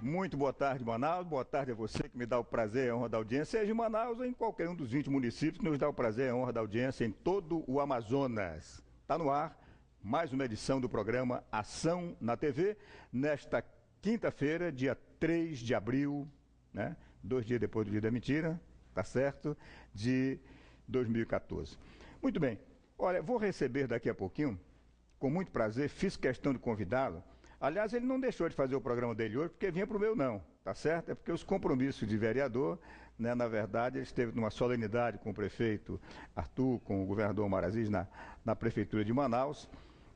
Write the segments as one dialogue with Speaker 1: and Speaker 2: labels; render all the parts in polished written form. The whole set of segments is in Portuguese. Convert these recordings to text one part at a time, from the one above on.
Speaker 1: Muito boa tarde, Manaus. Boa tarde a você que me dá o prazer e a honra da audiência, seja em Manaus ou em qualquer um dos 20 municípios que nos dá o prazer e a honra da audiência em todo o Amazonas. Está no ar mais uma edição do programa Ação na TV, nesta quinta-feira, dia 3 de abril, né? 2 dias depois do dia da mentira, tá certo? De 2014. Muito bem. Olha, vou receber daqui a pouquinho, com muito prazer, fiz questão de convidá-lo. Aliás, ele não deixou de fazer o programa dele hoje porque vinha para o meu não, tá certo? É porque os compromissos de vereador, né, na verdade, ele esteve numa solenidade com o prefeito Arthur, com o governador Omar Aziz na prefeitura de Manaus.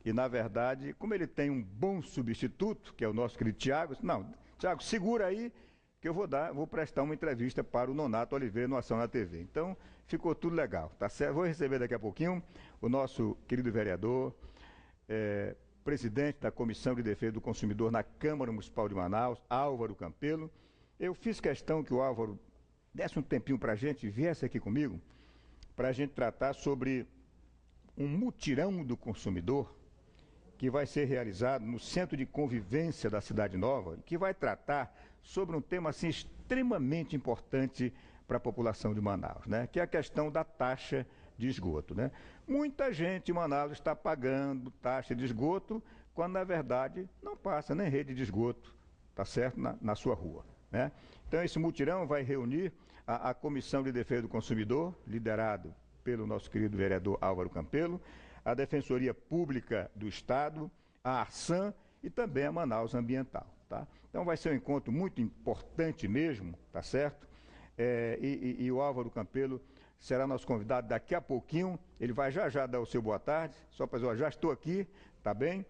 Speaker 1: E, na verdade, como ele tem um bom substituto, que é o nosso querido Tiago, não, Tiago, segura aí que eu vou prestar uma entrevista para o Nonato Oliveira no Ação na TV. Então, ficou tudo legal, tá certo? Vou receber daqui a pouquinho o nosso querido vereador, presidente da Comissão de Defesa do Consumidor na Câmara Municipal de Manaus, Álvaro Campelo. Eu fiz questão que o Álvaro desse um tempinho para a gente, viesse aqui comigo, para a gente tratar sobre um mutirão do consumidor que vai ser realizado no Centro de Convivência da Cidade Nova, que vai tratar sobre um tema assim, extremamente importante para a população de Manaus, né? Que é a questão da taxa de esgoto, né? Muita gente em Manaus está pagando taxa de esgoto, quando na verdade não passa nem rede de esgoto, tá certo, na sua rua, né? Então esse mutirão vai reunir a Comissão de Defesa do Consumidor, liderado pelo nosso querido vereador Álvaro Campelo, a Defensoria Pública do Estado, a Arsan e também a Manaus Ambiental, tá? Então vai ser um encontro muito importante mesmo, tá certo? E o Álvaro Campelo será nosso convidado daqui a pouquinho. Ele vai já dar o seu boa tarde, só para dizer, já estou aqui, tá bem?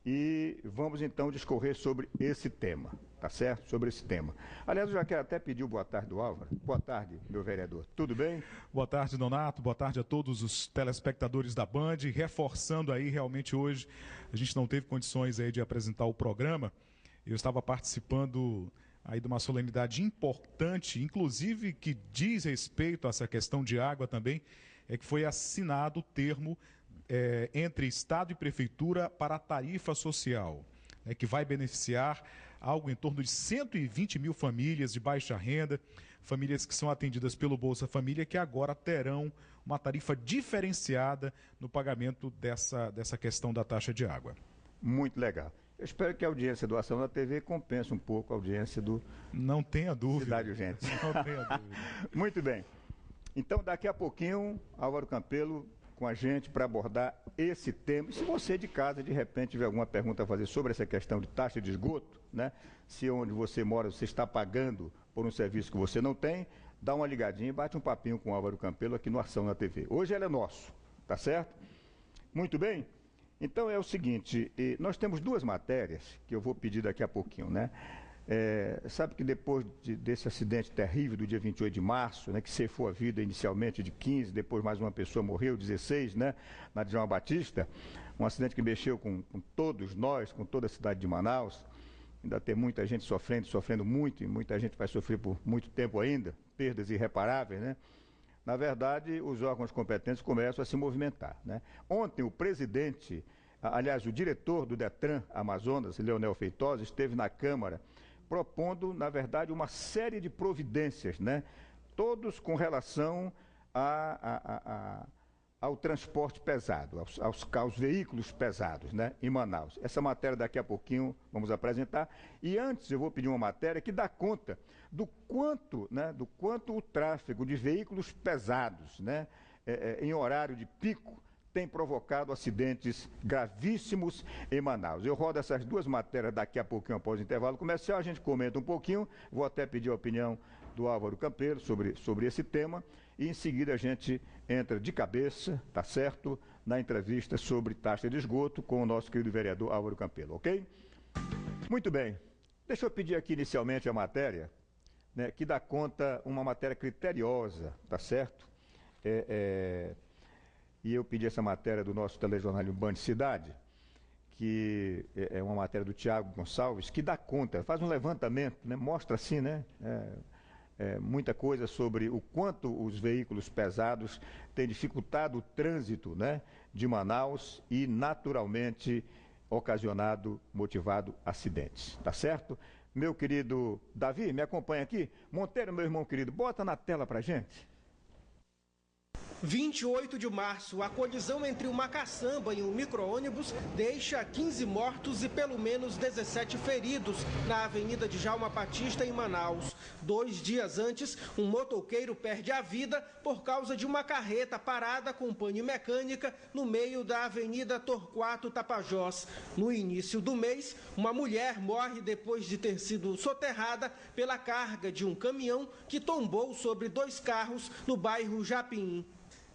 Speaker 1: E vamos então discorrer sobre esse tema, tá certo? Sobre esse tema. Aliás, eu já quero até pedir o boa tarde do Álvaro. Boa tarde, meu vereador. Tudo bem?
Speaker 2: Boa tarde, Nonato. Boa tarde a todos os telespectadores da Band. Reforçando aí, realmente hoje a gente não teve condições aí de apresentar o programa. Eu estava participando aí de uma solenidade importante, inclusive que diz respeito a essa questão de água também, é que foi assinado o termo entre Estado e Prefeitura para a tarifa social, que vai beneficiar algo em torno de 120 mil famílias de baixa renda, famílias que são atendidas pelo Bolsa Família, que agora terão uma tarifa diferenciada no pagamento dessa questão da taxa de água.
Speaker 1: Muito legal. Eu espero que a audiência do Ação na TV compense um pouco a audiência do...
Speaker 2: Não tenha dúvida.
Speaker 1: Cidade Urgente.
Speaker 2: Não tenha dúvida.
Speaker 1: Muito bem. Então, daqui a pouquinho, Álvaro Campelo com a gente para abordar esse tema. E se você de casa, de repente, tiver alguma pergunta a fazer sobre essa questão de taxa de esgoto, né? Se onde você mora você está pagando por um serviço que você não tem, dá uma ligadinha e bate um papinho com o Álvaro Campelo aqui no Ação na TV. Hoje ele é nosso, tá certo? Muito bem? Então é o seguinte, nós temos duas matérias que eu vou pedir daqui a pouquinho, né? Sabe que depois desse acidente terrível do dia 28 de março, né, que ceifou a vida inicialmente de 15, depois mais uma pessoa morreu, 16, né, na Djalma Batista, um acidente que mexeu com todos nós, com toda a cidade de Manaus. Ainda tem muita gente sofrendo muito, e muita gente vai sofrer por muito tempo ainda, perdas irreparáveis, né? Na verdade, os órgãos competentes começam a se movimentar, né? Ontem, o presidente, aliás, o diretor do Detran Amazonas, Leonel Feitosa, esteve na Câmara propondo, na verdade, uma série de providências, né? Todos com relação ao transporte pesado, aos veículos pesados, né? Em Manaus. Essa matéria daqui a pouquinho vamos apresentar. E antes eu vou pedir uma matéria que dá conta do quanto, né? Do quanto o tráfego de veículos pesados, né? Em horário de pico, tem provocado acidentes gravíssimos em Manaus. Eu rodo essas duas matérias daqui a pouquinho após o intervalo comercial, a gente comenta um pouquinho, vou até pedir a opinião do Álvaro Campelo sobre esse tema e em seguida a gente entra de cabeça, tá certo, na entrevista sobre taxa de esgoto com o nosso querido vereador Álvaro Campelo, ok? Muito bem, deixa eu pedir aqui inicialmente a matéria, né, que dá conta, uma matéria criteriosa, tá certo? E eu pedi essa matéria do nosso telejornalismo Band Cidade, que é uma matéria do Tiago Gonçalves, que dá conta, faz um levantamento, né, mostra assim, né, muita coisa sobre o quanto os veículos pesados têm dificultado o trânsito, né, de Manaus e, naturalmente, motivado acidentes, tá certo? Meu querido Davi, me acompanha aqui. Monteiro, meu irmão querido, bota na tela pra gente.
Speaker 3: 28 de março, a colisão entre uma caçamba e um micro-ônibus deixa 15 mortos e pelo menos 17 feridos na Avenida Djalma Batista, em Manaus. 2 dias antes, um motoqueiro perde a vida por causa de uma carreta parada com pane mecânica no meio da Avenida Torquato Tapajós. No início do mês, uma mulher morre depois de ter sido soterrada pela carga de um caminhão que tombou sobre 2 carros no bairro Japim.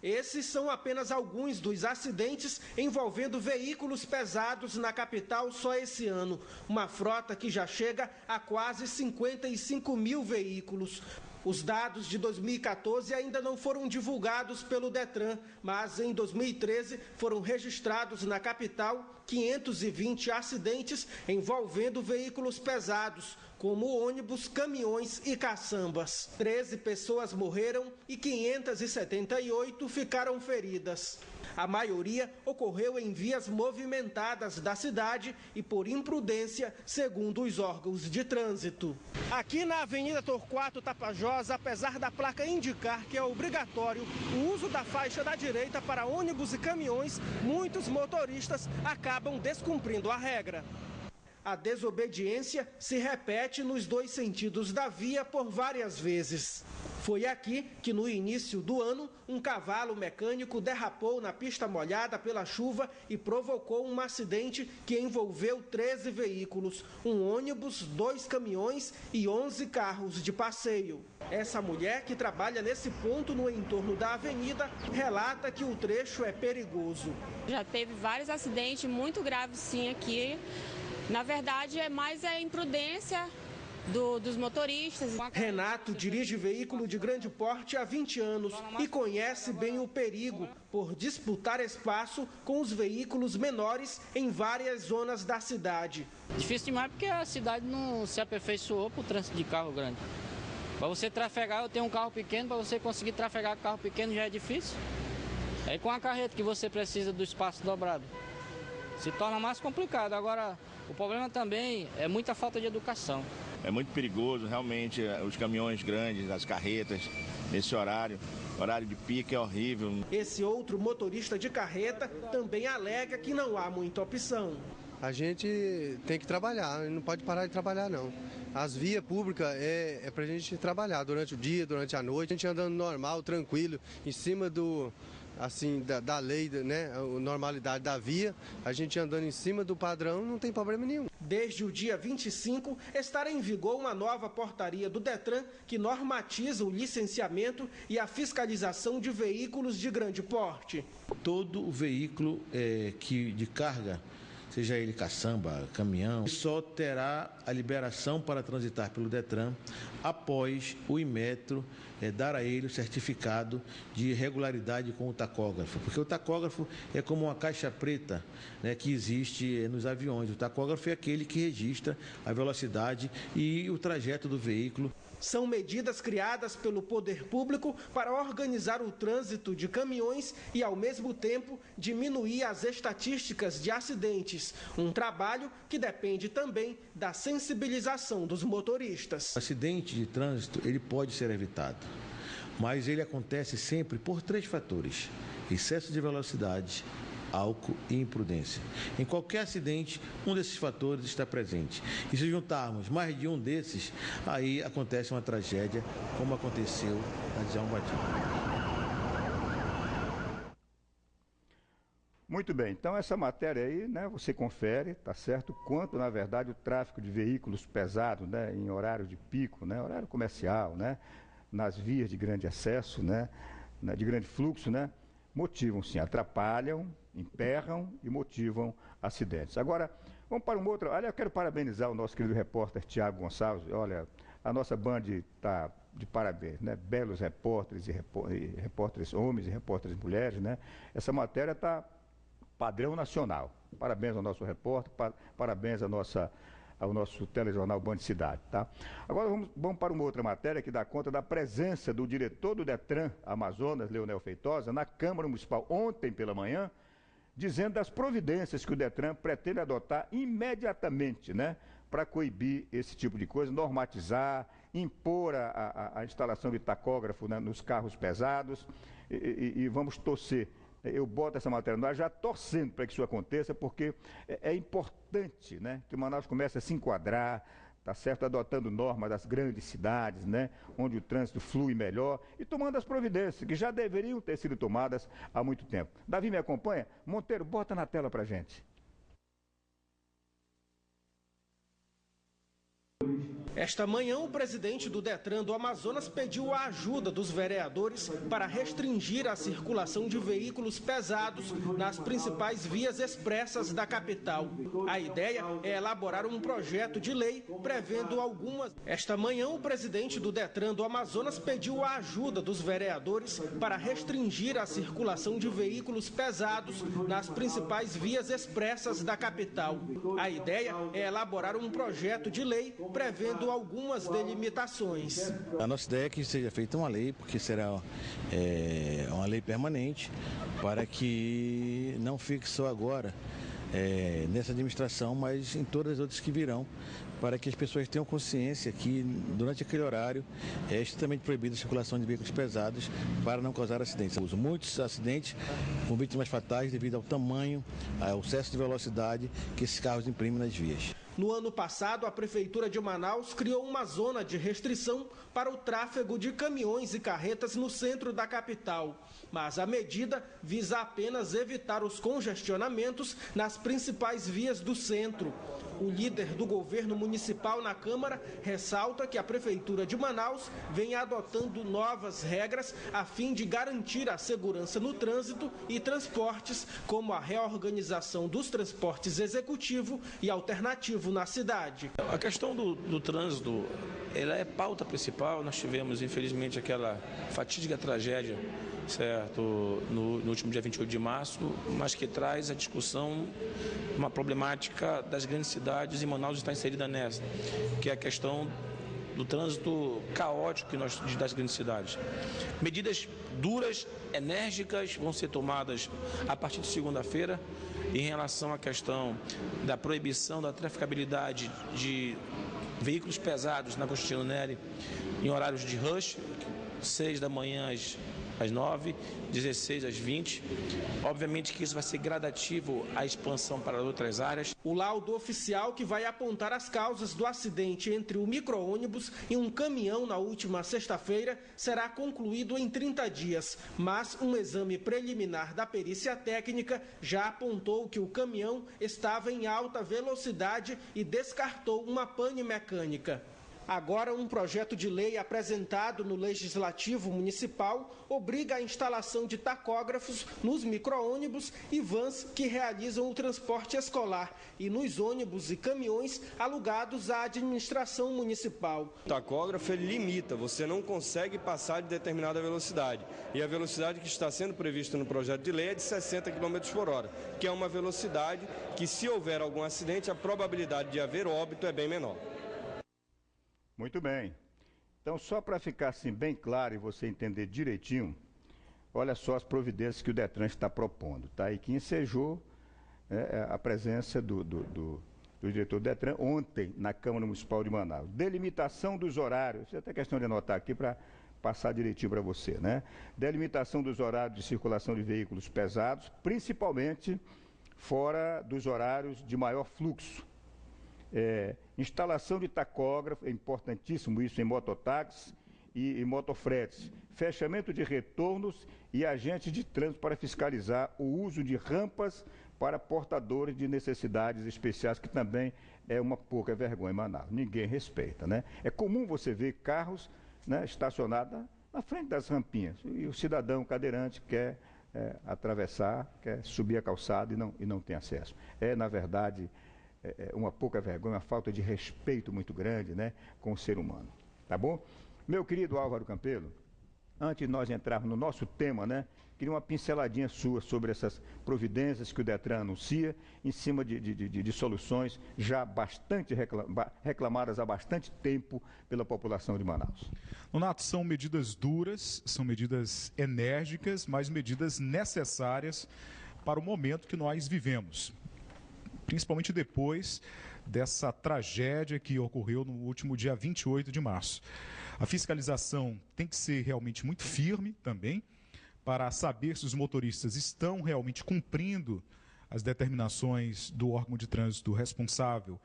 Speaker 3: Esses são apenas alguns dos acidentes envolvendo veículos pesados na capital só esse ano. Uma frota que já chega a quase 55 mil veículos. Os dados de 2014 ainda não foram divulgados pelo Detran, mas em 2013 foram registrados na capital 520 acidentes envolvendo veículos pesados, como ônibus, caminhões e caçambas. 13 pessoas morreram e 578 ficaram feridas. A maioria ocorreu em vias movimentadas da cidade e por imprudência, segundo os órgãos de trânsito. Aqui na Avenida Torquato Tapajós, apesar da placa indicar que é obrigatório o uso da faixa da direita para ônibus e caminhões, muitos motoristas acabam descumprindo a regra. A desobediência se repete nos 2 sentidos da via por várias vezes. Foi aqui que, no início do ano, um cavalo mecânico derrapou na pista molhada pela chuva e provocou um acidente que envolveu 13 veículos, um ônibus, 2 caminhões e 11 carros de passeio. Essa mulher, que trabalha nesse ponto no entorno da avenida, relata que o trecho é perigoso.
Speaker 4: Já teve vários acidentes muito graves, sim, aqui. Na verdade, é mais a imprudência dos motoristas.
Speaker 3: Renato dirige veículo de grande porte há 20 anos e conhece bem o perigo por disputar espaço com os veículos menores em várias zonas da cidade.
Speaker 5: Difícil demais porque a cidade não se aperfeiçoou para o trânsito de carro grande. Para você trafegar, eu tenho um carro pequeno, para você conseguir trafegar com carro pequeno já é difícil. Aí com a carreta que você precisa do espaço dobrado, se torna mais complicado. Agora, o problema também é muita falta de educação.
Speaker 6: É muito perigoso, realmente, os caminhões grandes, as carretas, nesse horário de pico é horrível.
Speaker 3: Esse outro motorista de carreta também alega que não há muita opção.
Speaker 7: A gente tem que trabalhar, não pode parar de trabalhar não. As vias públicas é pra gente trabalhar durante o dia, durante a noite, a gente andando normal, tranquilo, em cima da lei, né, a normalidade da via, a gente andando em cima do padrão, não tem problema nenhum.
Speaker 3: Desde o dia 25, estará em vigor uma nova portaria do Detran que normatiza o licenciamento e a fiscalização de veículos de grande porte.
Speaker 8: Todo veículo de carga, seja ele caçamba, caminhão, só terá a liberação para transitar pelo Detran após o Inmetro dar a ele o certificado de regularidade com o tacógrafo. Porque o tacógrafo é como uma caixa preta, né, que existe nos aviões. O tacógrafo é aquele que registra a velocidade e o trajeto do veículo.
Speaker 3: São medidas criadas pelo poder público para organizar o trânsito de caminhões e, ao mesmo tempo, diminuir as estatísticas de acidentes. Um trabalho que depende também da sensibilização dos motoristas.
Speaker 8: O acidente de trânsito, ele pode ser evitado, mas ele acontece sempre por 3 fatores: excesso de velocidade, álcool e imprudência. Em qualquer acidente, um desses fatores está presente. E se juntarmos mais de um desses, aí acontece uma tragédia, como aconteceu na Djalma Batista.
Speaker 1: Muito bem, então essa matéria aí, né, você confere, tá certo, quanto, na verdade, o tráfego de veículos pesados, né, em horário de pico, né, horário comercial, né, nas vias de grande acesso, né, de grande fluxo, né, motivam, sim, atrapalham, emperram e motivam acidentes. Agora, vamos para uma outra. Olha, eu quero parabenizar o nosso querido repórter Tiago Gonçalves. Olha, a nossa Band está de parabéns, né? Belos repórteres e repórteres homens e repórteres mulheres, né? Essa matéria está padrão nacional. Parabéns ao nosso repórter, parabéns ao nosso telejornal Band Cidade, tá? Agora vamos para uma outra matéria que dá conta da presença do diretor do Detran Amazonas, Leonel Feitosa, na Câmara Municipal ontem pela manhã, dizendo das providências que o Detran pretende adotar imediatamente, né, para coibir esse tipo de coisa, normatizar, impor a instalação de tacógrafo, né, nos carros pesados e vamos torcer. Eu boto essa matéria no ar já torcendo para que isso aconteça, porque é importante, né, que Manaus comece a se enquadrar, tá certo, adotando normas das grandes cidades, né, onde o trânsito flui melhor e tomando as providências que já deveriam ter sido tomadas há muito tempo. Davi, me acompanha? Monteiro, bota na tela para gente.
Speaker 3: Esta manhã, o presidente do Detran do Amazonas pediu a ajuda dos vereadores para restringir a circulação de veículos pesados nas principais vias expressas da capital. A ideia é elaborar um projeto de lei prevendo algumas. Esta manhã, o presidente do Detran do Amazonas pediu a ajuda dos vereadores para restringir a circulação de veículos pesados nas principais vias expressas da capital. A ideia é elaborar um projeto de lei prevendo algumas delimitações.
Speaker 8: A nossa ideia é que seja feita uma lei, porque será uma lei permanente, para que não fique só agora nessa administração, mas em todas as outras que virão, para que as pessoas tenham consciência que durante aquele horário é estritamente proibida a circulação de veículos pesados para não causar acidentes. Muitos acidentes com vítimas fatais devido ao tamanho, ao excesso de velocidade que esses carros imprimem nas vias.
Speaker 3: No ano passado, a Prefeitura de Manaus criou uma zona de restrição para o tráfego de caminhões e carretas no centro da capital. Mas a medida visa apenas evitar os congestionamentos nas principais vias do centro. O líder do governo municipal na Câmara ressalta que a Prefeitura de Manaus vem adotando novas regras a fim de garantir a segurança no trânsito e transportes, como a reorganização dos transportes executivo e alternativo na cidade.
Speaker 9: A questão do trânsito, ela é pauta principal. Nós tivemos, infelizmente, aquela fatídica tragédia, certo, no último dia 28 de março, mas que traz a discussão, uma problemática das grandes cidades, e Manaus está inserida nessa, que é a questão do trânsito caótico das grandes cidades. Medidas duras, enérgicas, vão ser tomadas a partir de segunda-feira em relação à questão da proibição da traficabilidade de veículos pesados na Agostinho Neri em horários de rush, 6 da manhã às 9, 16 às 20. Obviamente que isso vai ser gradativo à expansão para outras áreas.
Speaker 3: O laudo oficial, que vai apontar as causas do acidente entre o micro-ônibus e um caminhão na última sexta-feira, será concluído em 30 dias. Mas um exame preliminar da perícia técnica já apontou que o caminhão estava em alta velocidade e descartou uma pane mecânica. Agora, um projeto de lei apresentado no Legislativo Municipal obriga a instalação de tacógrafos nos micro-ônibus e vans que realizam o transporte escolar e nos ônibus e caminhões alugados à administração municipal.
Speaker 10: O tacógrafo ele limita, você não consegue passar de determinada velocidade. E a velocidade que está sendo prevista no projeto de lei é de 60 km por hora, que é uma velocidade que, se houver algum acidente, a probabilidade de haver óbito é bem menor.
Speaker 1: Muito bem. Então, só para ficar assim bem claro e você entender direitinho, olha só as providências que o Detran está propondo, tá? E que ensejou a presença do diretor do Detran ontem na Câmara Municipal de Manaus. Delimitação dos horários, é até questão de anotar aqui para passar direitinho para você, né? Delimitação dos horários de circulação de veículos pesados, principalmente fora dos horários de maior fluxo. Instalação de tacógrafo, é importantíssimo isso em mototáxis e motofretes. Fechamento de retornos e agentes de trânsito para fiscalizar o uso de rampas para portadores de necessidades especiais, que também é uma pouca vergonha em Manaus. Ninguém respeita, né? É comum você ver carros, né, estacionados na frente das rampinhas e o cidadão cadeirante quer atravessar, quer subir a calçada e não tem acesso. Na verdade, uma pouca vergonha, uma falta de respeito muito grande, né, com o ser humano. Tá bom? Meu querido Álvaro Campelo, antes de nós entrarmos no nosso tema, né, queria uma pinceladinha sua sobre essas providências que o Detran anuncia em cima de soluções já bastante reclamadas há bastante tempo pela população de Manaus.
Speaker 2: Nonato, são medidas duras, são medidas enérgicas, mas medidas necessárias para o momento que nós vivemos. Principalmente depois dessa tragédia que ocorreu no último dia 28 de março. A fiscalização tem que ser realmente muito firme também, para saber se os motoristas estão realmente cumprindo as determinações do órgão de trânsito responsável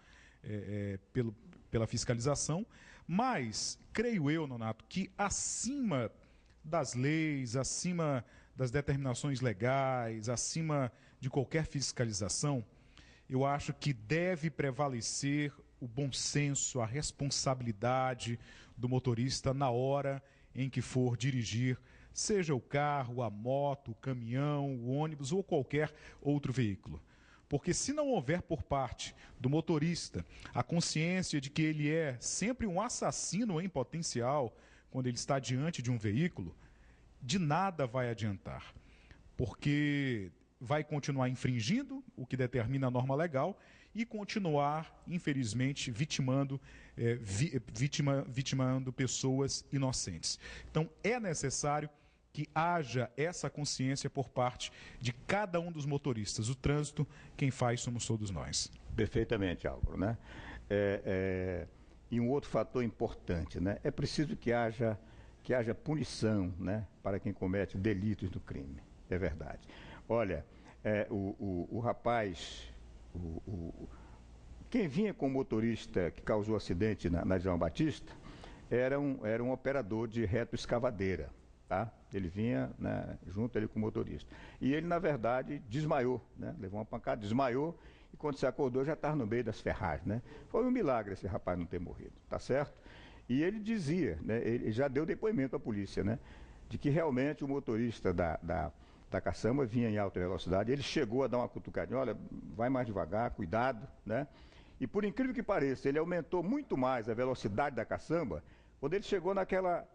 Speaker 2: pela fiscalização, mas creio eu, Nonato, que acima das leis, acima das determinações legais, acima de qualquer fiscalização, eu acho que deve prevalecer o bom senso, a responsabilidade do motorista na hora em que for dirigir, seja o carro, a moto, o caminhão, o ônibus ou qualquer outro veículo. Porque se não houver por parte do motorista a consciência de que ele é sempre um assassino em potencial quando ele está diante de um veículo, de nada vai adiantar. Porque vai continuar infringindo o que determina a norma legal e continuar, infelizmente, vitimando pessoas inocentes. Então, é necessário que haja essa consciência por parte de cada um dos motoristas. O trânsito, quem faz somos todos nós.
Speaker 1: Perfeitamente, Álvaro, né? E um outro fator importante, né? É preciso que haja punição, né, para quem comete delitos do crime. É verdade. Olha, o rapaz, quem vinha com o motorista que causou o acidente na João Batista era um operador de retroescavadeira, tá? Ele vinha, né, junto ali com o motorista. E ele, na verdade, desmaiou, né? Levou uma pancada, desmaiou, e quando se acordou já estava no meio das ferragens, né? Foi um milagre esse rapaz não ter morrido, tá certo? E ele dizia, né, ele já deu depoimento à polícia, né, de que realmente o motorista da caçamba vinha em alta velocidade. Ele chegou a dar uma cutucadinha, olha, vai mais devagar, cuidado, né? E por incrível que pareça, ele aumentou muito mais a velocidade da caçamba quando ele chegou naquela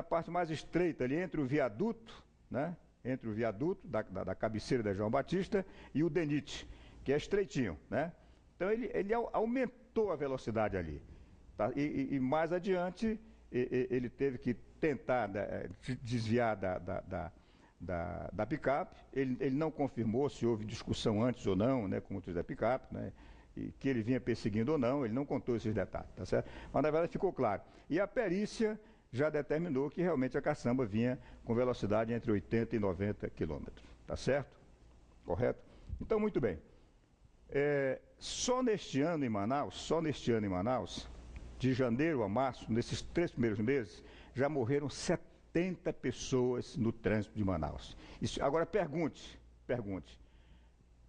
Speaker 1: parte mais estreita ali entre o viaduto, né? Entre o viaduto da cabeceira da João Batista e o DENIT, que é estreitinho, né? Então ele aumentou a velocidade ali. Tá? E mais adiante, ele teve que tentar desviar da picape. Ele não confirmou se houve discussão antes ou não, né, com o motorista da picape, né, e que ele vinha perseguindo ou não. Ele não contou esses detalhes, tá certo? Mas na verdade ficou claro. E a perícia já determinou que realmente a caçamba vinha com velocidade entre 80 e 90 quilômetros, tá certo? Correto? Então, muito bem. Só neste ano em Manaus, de janeiro a março, nesses 3 primeiros meses, já morreram 70 pessoas no trânsito de Manaus. Agora pergunte,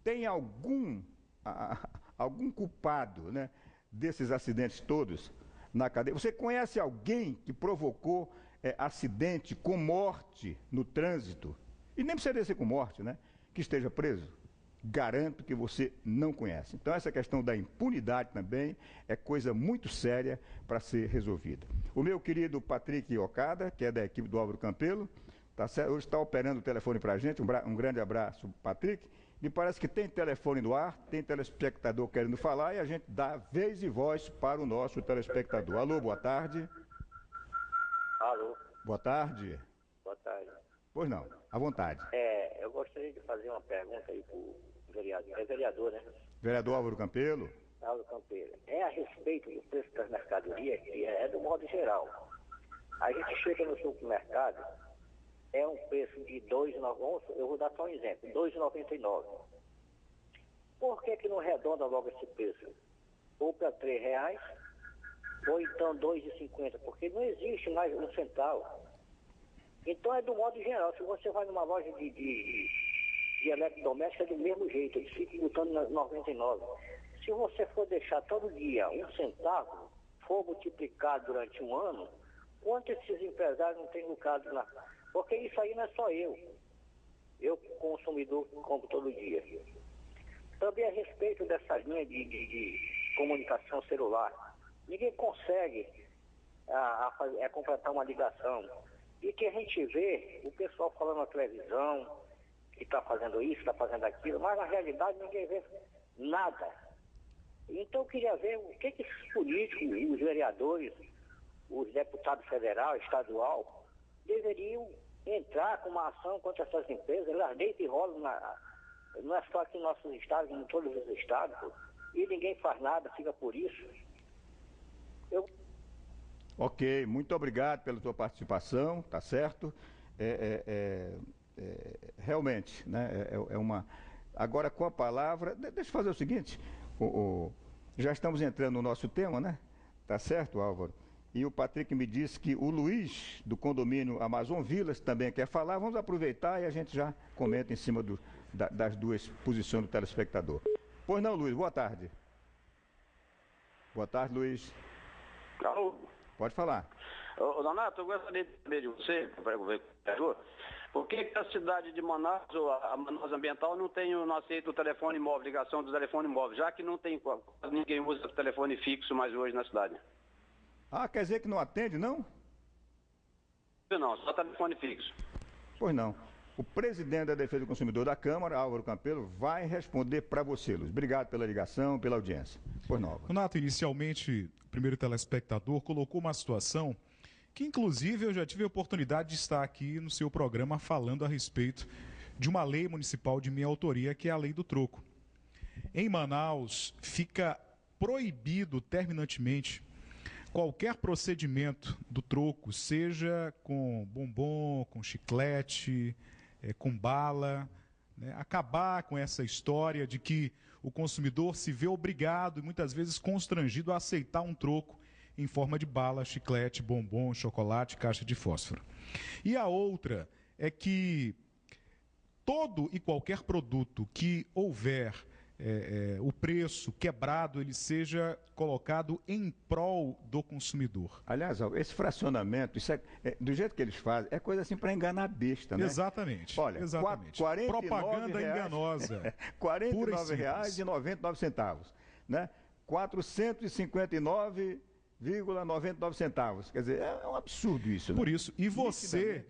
Speaker 1: tem algum culpado, né, desses acidentes todos na cadeia? Você conhece alguém que provocou acidente com morte no trânsito? E nem precisaria ser com morte, né? Que esteja preso? Garanto que você não conhece. Então, essa questão da impunidade também é coisa muito séria para ser resolvida. O meu querido Patrick Okada, que é da equipe do Álvaro Campelo, tá certo? Hoje está operando o telefone para a gente. Um grande abraço, Patrick. Me parece que tem telefone no ar, tem telespectador querendo falar e a gente dá vez e voz para o nosso telespectador. Alô, boa tarde.
Speaker 11: Alô.
Speaker 1: Boa tarde.
Speaker 11: Boa tarde.
Speaker 1: Pois não, à vontade.
Speaker 11: Eu gostaria de fazer uma pergunta aí para o vereador. É vereador, né?
Speaker 1: Vereador Álvaro Campelo.
Speaker 11: Álvaro Campelo. É a respeito do preço das mercadorias, que é do modo geral. A gente chega no supermercado, é um preço de R$2,90, eu vou dar só um exemplo, R$2,99. Por que não arredonda logo esse preço? Ou para R$3, ou então R$2,50, porque não existe mais um centavo. Então é do modo geral. Se você vai numa loja de eletrodoméstico, é do mesmo jeito, eles ficam botando nas 99. Se você for deixar todo dia um centavo, for multiplicado durante um ano, quanto esses empresários não têm lucrado lá? Porque isso aí não é só eu. Eu, consumidor, compro todo dia. Também a respeito dessas linhas de comunicação celular, ninguém consegue completar uma ligação. E que a gente vê o pessoal falando na televisão que está fazendo isso, está fazendo aquilo, mas na realidade ninguém vê nada. Então eu queria ver o que esses políticos, os vereadores, os deputados federal, estadual, deveriam entrar com uma ação contra essas empresas. Elas deitam e rolam, não é só aqui em nossos estados, em todos os estados. e ninguém faz nada, fica por isso.
Speaker 1: Ok, muito obrigado pela tua participação, tá certo? Realmente, né? Agora com a palavra, deixa eu fazer o seguinte, já estamos entrando no nosso tema, né? Tá certo, Álvaro? E o Patrick me disse que o Luiz, do condomínio Amazon Vilas, também quer falar. Vamos aproveitar e a gente já comenta em cima das duas posições do telespectador. Pois não, Luiz, boa tarde. Boa tarde, Luiz.
Speaker 12: Alô?
Speaker 1: Pode falar.
Speaker 12: Ô, Donato, eu gostaria de saber de você, por que a cidade de Manaus, a Manaus Ambiental, não aceita o telefone móvel, ligação do telefone móvel, já que não tem, ninguém usa o telefone fixo mais hoje na cidade?
Speaker 1: Ah, quer dizer que não atende, não?
Speaker 12: Não, só telefone fixo.
Speaker 1: Pois não. O presidente da Defesa do Consumidor da Câmara, Álvaro Campelo, vai responder para você, Luiz. Obrigado pela ligação, pela audiência. Pois não, Álvaro.
Speaker 2: Renato, inicialmente, o primeiro telespectador colocou uma situação que, inclusive, eu já tive a oportunidade de estar aqui no seu programa falando a respeito de uma lei municipal de minha autoria, que é a Lei do Troco. Em Manaus, fica proibido terminantemente qualquer procedimento do troco, seja com bombom, com chiclete, com bala, né? Acabar com essa história de que o consumidor se vê obrigado e muitas vezes constrangido a aceitar um troco em forma de bala, chiclete, bombom, chocolate, caixa de fósforo. E a outra é que todo e qualquer produto que houver o preço quebrado, ele seja colocado em prol do consumidor.
Speaker 1: Aliás, esse fracionamento, isso do jeito que eles fazem, é coisa assim para enganar besta, né?
Speaker 2: Exatamente.
Speaker 1: Olha,
Speaker 2: exatamente.
Speaker 1: Propaganda
Speaker 2: enganosa.
Speaker 1: R$ 49,99, né? 459,99 centavos. Quer dizer, é um absurdo isso, né?
Speaker 2: Por isso, e você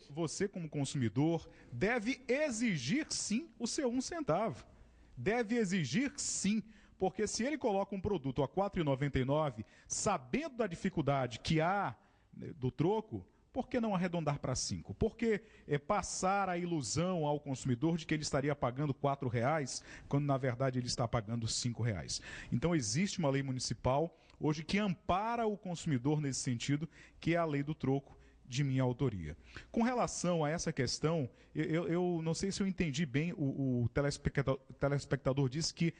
Speaker 2: como consumidor, deve exigir sim o seu 1 centavo. Deve exigir sim, porque se ele coloca um produto a R$ 4,99, sabendo da dificuldade que há do troco, por que não arredondar para 5? Por que passar a ilusão ao consumidor de que ele estaria pagando R$ 4,00, quando na verdade ele está pagando R$ 5,00? Então existe uma lei municipal hoje que ampara o consumidor nesse sentido, que é a Lei do Troco, de minha autoria. Com relação a essa questão, eu não sei se eu entendi bem, o telespectador disse que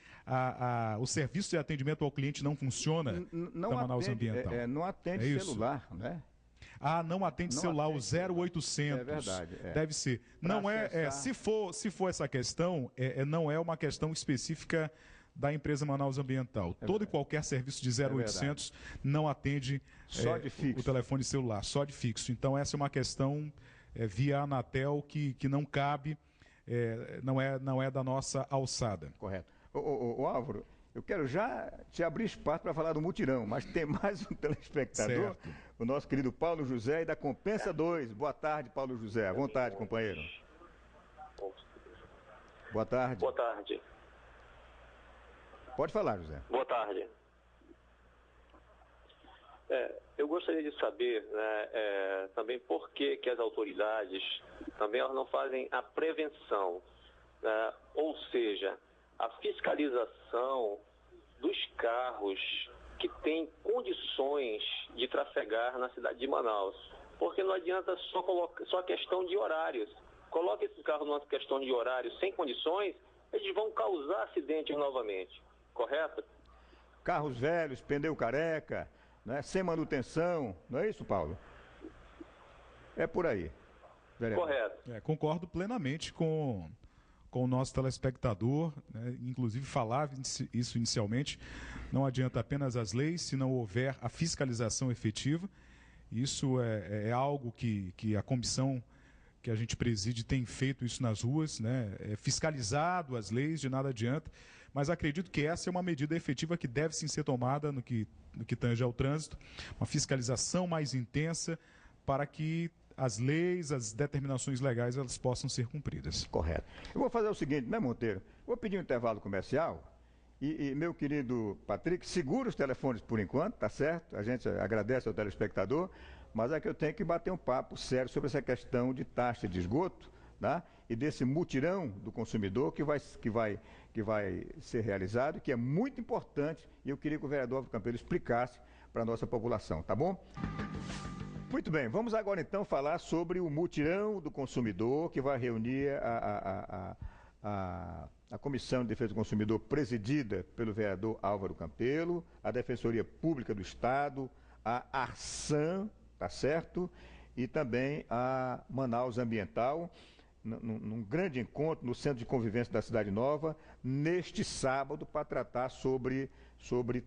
Speaker 2: o serviço de atendimento ao cliente não funciona da Manaus Ambiental.
Speaker 1: Não atende celular, né?
Speaker 2: Não atende celular, o 0800.
Speaker 1: É verdade.
Speaker 2: Deve ser. Não se for essa questão, não é uma questão específica da empresa Manaus Ambiental. Todo e qualquer serviço de 0800 não atende
Speaker 1: só de fixo.
Speaker 2: O telefone celular, só de fixo. Então essa é uma questão via Anatel que não cabe, não é da nossa alçada.
Speaker 1: Correto. Ô Álvaro, eu quero já te abrir espaço para falar do mutirão, mas tem mais um telespectador, certo. O nosso querido Paulo José e da Compensa 2. Boa tarde, Paulo José. À vontade, companheiro. Boa tarde.
Speaker 13: Boa tarde.
Speaker 1: Pode falar, José.
Speaker 13: Boa tarde. Eu gostaria de saber, né, também por que as autoridades também elas não fazem a prevenção, né, ou seja, a fiscalização dos carros que têm condições de trafegar na cidade de Manaus. Porque não adianta só questão de horários. Coloque esses carros numa questão de horário sem condições, eles vão causar acidentes novamente. Correto?
Speaker 1: Carros velhos, pneu careca, né, sem manutenção, não é isso, Paulo? É por aí.
Speaker 13: Vereador. Correto.
Speaker 2: Concordo plenamente com o nosso telespectador, né, inclusive falava isso inicialmente, não adianta apenas as leis, se não houver a fiscalização efetiva. Isso é algo que a comissão que a gente preside tem feito isso nas ruas, né, fiscalizado as leis, de nada adianta. Mas acredito que essa é uma medida efetiva que deve sim ser tomada no que tange ao trânsito, uma fiscalização mais intensa para que as leis, as determinações legais, elas possam ser cumpridas.
Speaker 1: Correto. Eu vou fazer o seguinte, né, Monteiro? Vou pedir um intervalo comercial e meu querido Patrick, segura os telefones por enquanto, tá certo? A gente agradece ao telespectador, mas é que eu tenho que bater um papo sério sobre essa questão de taxa de esgoto, tá? E desse mutirão do consumidor que vai ser realizado, que é muito importante, e eu queria que o vereador Álvaro Campelo explicasse para a nossa população, tá bom? Muito bem, vamos agora então falar sobre o mutirão do consumidor, que vai reunir a Comissão de Defesa do Consumidor, presidida pelo vereador Álvaro Campelo, a Defensoria Pública do Estado, a Arsan, tá certo? E também a Manaus Ambiental, num grande encontro no Centro de Convivência da Cidade Nova, neste sábado, para tratar sobre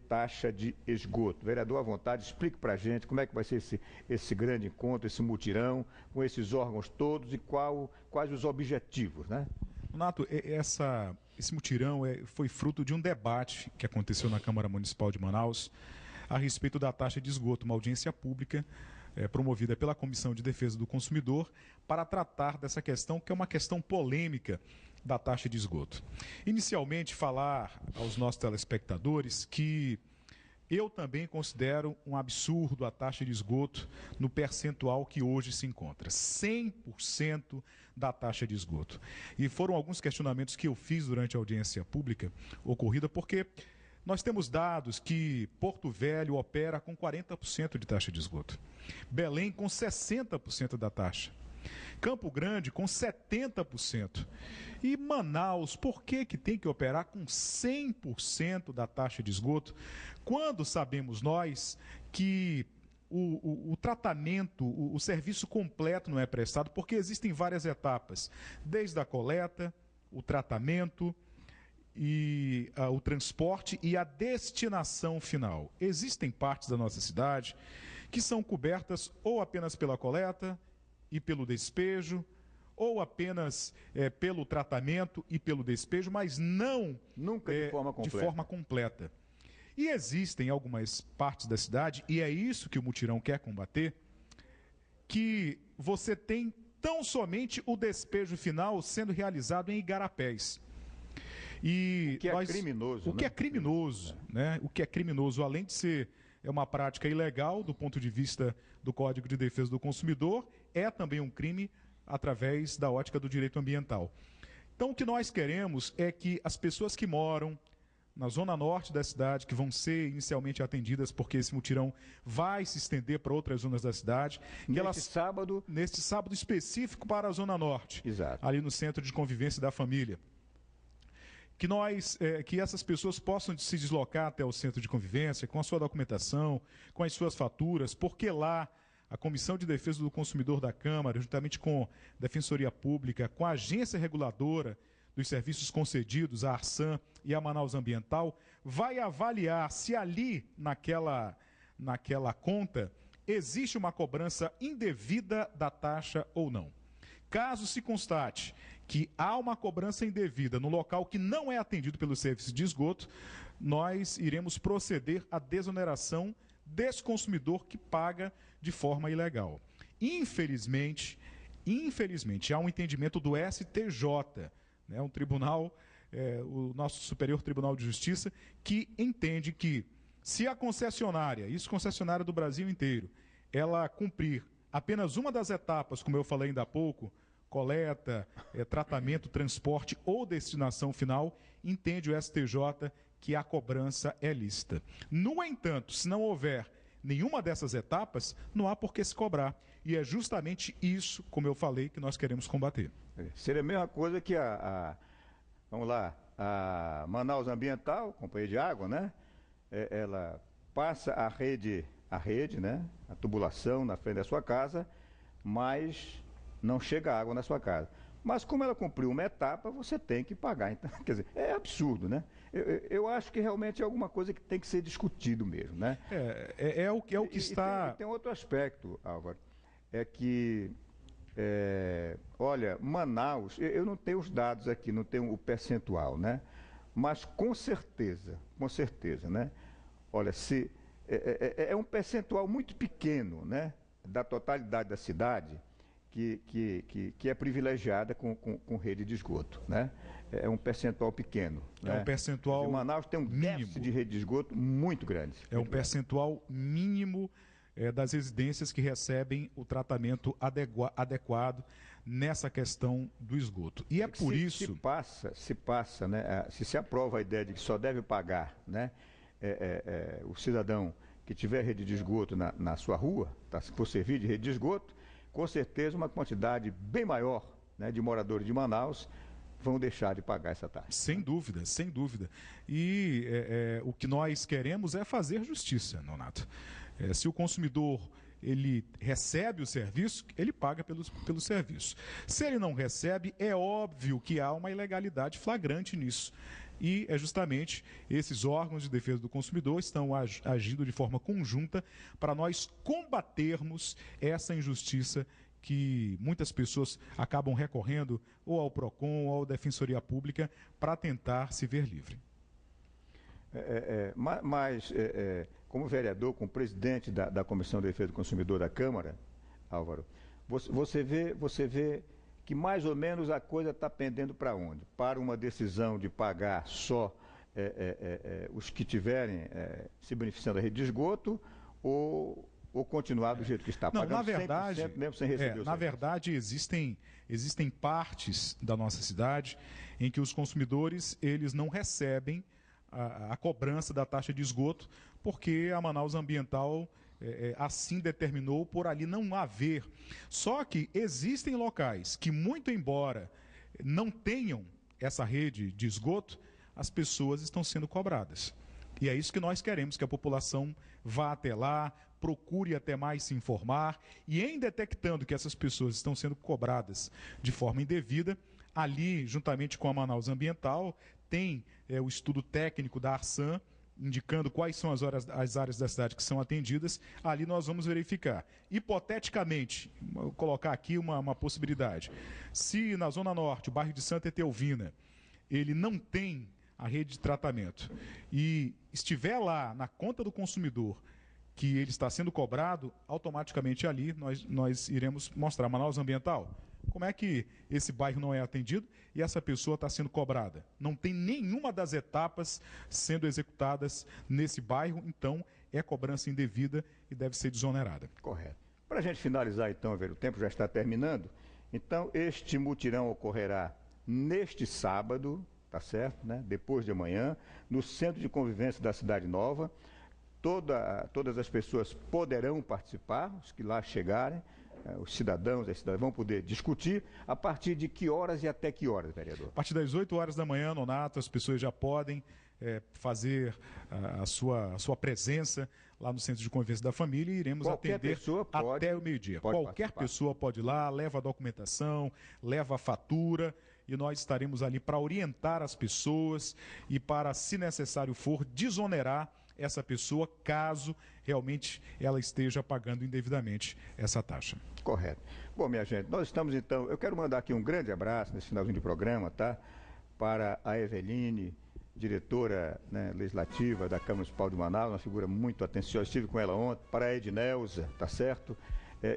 Speaker 1: taxa de esgoto. Vereador, à vontade, explique para a gente como é que vai ser esse grande encontro, esse mutirão, com esses órgãos todos e quais os objetivos, né?
Speaker 2: Renato, esse mutirão foi fruto de um debate que aconteceu na Câmara Municipal de Manaus a respeito da taxa de esgoto, uma audiência pública promovida pela Comissão de Defesa do Consumidor para tratar dessa questão, que é uma questão polêmica da taxa de esgoto. Inicialmente, falar aos nossos telespectadores que eu também considero um absurdo a taxa de esgoto no percentual que hoje se encontra, 100% da taxa de esgoto. E foram alguns questionamentos que eu fiz durante a audiência pública ocorrida, porque nós temos dados que Porto Velho opera com 40% de taxa de esgoto, Belém com 60% da taxa, Campo Grande com 70%. E Manaus, por que tem que operar com 100% da taxa de esgoto, quando sabemos nós que o tratamento, o serviço completo não é prestado, porque existem várias etapas, desde a coleta, o tratamento, e o transporte e a destinação final. Existem partes da nossa cidade que são cobertas ou apenas pela coleta e pelo despejo, ou apenas pelo tratamento e pelo despejo, mas nunca de forma completa. E existem algumas partes da cidade, e é isso que o mutirão quer combater, que você tem tão somente o despejo final sendo realizado em igarapés. E
Speaker 1: o que é criminoso,
Speaker 2: que é criminoso, né? O que é criminoso, além de ser uma prática ilegal do ponto de vista do Código de Defesa do Consumidor, é também um crime através da ótica do direito ambiental. Então, o que nós queremos é que as pessoas que moram na zona norte da cidade, que vão ser inicialmente atendidas, porque esse mutirão vai se estender para outras zonas da cidade. Neste sábado específico para a zona norte.
Speaker 1: Exato.
Speaker 2: Ali no Centro de Convivência da Família. Que essas pessoas possam se deslocar até o Centro de Convivência com a sua documentação, com as suas faturas, porque lá a Comissão de Defesa do Consumidor da Câmara, juntamente com a Defensoria Pública, com a Agência Reguladora dos Serviços Concedidos, a Arsan e a Manaus Ambiental, vai avaliar se ali, naquela conta, existe uma cobrança indevida da taxa ou não. Caso se constate que há uma cobrança indevida no local que não é atendido pelo serviço de esgoto, nós iremos proceder à desoneração desse consumidor que paga de forma ilegal. Infelizmente, há um entendimento do STJ, né, um tribunal, o nosso Superior Tribunal de Justiça, que entende que se a concessionária, isso concessionária do Brasil inteiro, ela cumprir apenas uma das etapas, como eu falei ainda há pouco, coleta, tratamento, transporte ou destinação final, entende o STJ que a cobrança é lícita. No entanto, se não houver nenhuma dessas etapas, não há por que se cobrar. E é justamente isso, como eu falei, que nós queremos combater.
Speaker 1: Seria a mesma coisa que vamos lá, a Manaus Ambiental, Companhia de Água, né? Ela passa a rede, né? A tubulação na frente da sua casa, mas não chega água na sua casa. Mas como ela cumpriu uma etapa, você tem que pagar. Então, quer dizer, é absurdo, né? Eu acho que realmente é alguma coisa que tem que ser discutido mesmo, né?
Speaker 2: É o que está...
Speaker 1: Tem outro aspecto, Álvaro, é que, olha, Manaus, eu não tenho os dados aqui, não tenho o percentual, né? Mas com certeza, né? Olha, é um percentual muito pequeno, né? Da totalidade da cidade, que é privilegiada com rede de esgoto, né? É um percentual pequeno.
Speaker 2: Um percentual
Speaker 1: Manaus tem um déficit de rede de esgoto muito grande.
Speaker 2: Um percentual mínimo das residências que recebem o tratamento adequado nessa questão do esgoto. E é por isso...
Speaker 1: Se se aprova a ideia de que só deve pagar, né, o cidadão que tiver rede de esgoto na sua rua, tá, por servir de rede de esgoto, com certeza uma quantidade bem maior, né, de moradores de Manaus vão deixar de pagar essa taxa.
Speaker 2: Sem dúvida, sem dúvida. E o que nós queremos é fazer justiça, Nonato. Se o consumidor ele recebe o serviço, ele paga pelo serviço. Se ele não recebe, é óbvio que há uma ilegalidade flagrante nisso. E é justamente esses órgãos de defesa do consumidor estão agindo de forma conjunta para nós combatermos essa injustiça que muitas pessoas acabam recorrendo ou ao PROCON ou à Defensoria Pública para tentar se ver livre.
Speaker 1: Como vereador, como presidente da Comissão de Defesa do Consumidor da Câmara, Álvaro, você vê que mais ou menos a coisa está pendendo para onde? Para uma decisão de pagar só os que tiverem se beneficiando da rede de esgoto ou continuar do jeito que está,
Speaker 2: não,
Speaker 1: pagando
Speaker 2: na verdade,
Speaker 1: 100% mesmo sem receber o
Speaker 2: na verdade, existem partes da nossa cidade em que os consumidores eles não recebem a cobrança da taxa de esgoto, porque a Manaus Ambiental assim determinou por ali não haver. Só que existem locais que, muito embora não tenham essa rede de esgoto, as pessoas estão sendo cobradas. E é isso que nós queremos, que a população vá até lá, procure até mais se informar, e em detectando que essas pessoas estão sendo cobradas de forma indevida, ali, juntamente com a Manaus Ambiental, tem o estudo técnico da Arsan, indicando quais são as áreas da cidade que são atendidas. Ali nós vamos verificar. Hipoteticamente, vou colocar aqui uma possibilidade. Se na Zona Norte, o bairro de Santa Etelvina, ele não tem a rede de tratamento e estiver lá na conta do consumidor que ele está sendo cobrado, automaticamente ali nós iremos mostrar. Manaus Ambiental, como é que esse bairro não é atendido e essa pessoa está sendo cobrada? Não tem nenhuma das etapas sendo executadas nesse bairro, então é cobrança indevida e deve ser desonerada.
Speaker 1: Correto. Para a gente finalizar então, o tempo já está terminando, então este mutirão ocorrerá neste sábado, tá certo, né? Depois de amanhã, no Centro de Convivência da Cidade Nova. Todas as pessoas poderão participar, os que lá chegarem, os cidadãos, as cidadãs vão poder discutir. A partir de que horas e até que horas, vereador?
Speaker 2: A partir das 8 horas da manhã, Nonato, as pessoas já podem fazer a sua presença lá no Centro de Convivência da Família e iremos atender até o meio-dia. Qualquer pessoa pode ir lá, leva a documentação, leva a fatura e nós estaremos ali para orientar as pessoas e para, se necessário for, desonerar essa pessoa, caso realmente ela esteja pagando indevidamente essa taxa.
Speaker 1: Correto. Bom, minha gente, nós estamos então, eu quero mandar aqui um grande abraço nesse finalzinho de programa, tá? Para a Eveline, diretora, né, legislativa da Câmara Municipal de Manaus, uma figura muito atenciosa, estive com ela ontem, para a Ednelza, tá certo?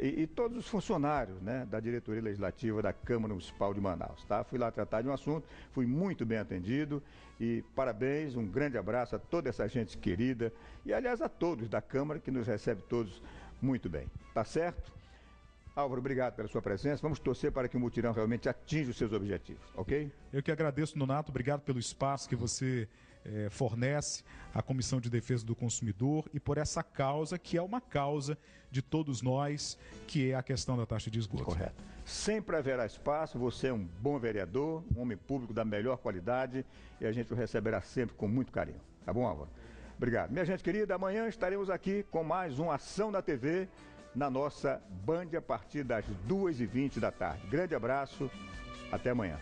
Speaker 1: E todos os funcionários, né, da diretoria legislativa da Câmara Municipal de Manaus, tá? Fui lá tratar de um assunto, fui muito bem atendido e parabéns, um grande abraço a toda essa gente querida e, aliás, a todos da Câmara que nos recebe todos muito bem, tá certo? Álvaro, obrigado pela sua presença, vamos torcer para que o mutirão realmente atinja os seus objetivos, ok?
Speaker 2: Eu que agradeço, Nonato, obrigado pelo espaço que você fornece à Comissão de Defesa do Consumidor e por essa causa que é uma causa de todos nós, que é a questão da taxa de esgoto.
Speaker 1: Correto. Sempre haverá espaço, você é um bom vereador, um homem público da melhor qualidade e a gente o receberá sempre com muito carinho. Tá bom, Álvaro? Obrigado. Minha gente querida, amanhã estaremos aqui com mais uma Ação da TV na nossa Band a partir das 2h20 da tarde. Grande abraço, até amanhã.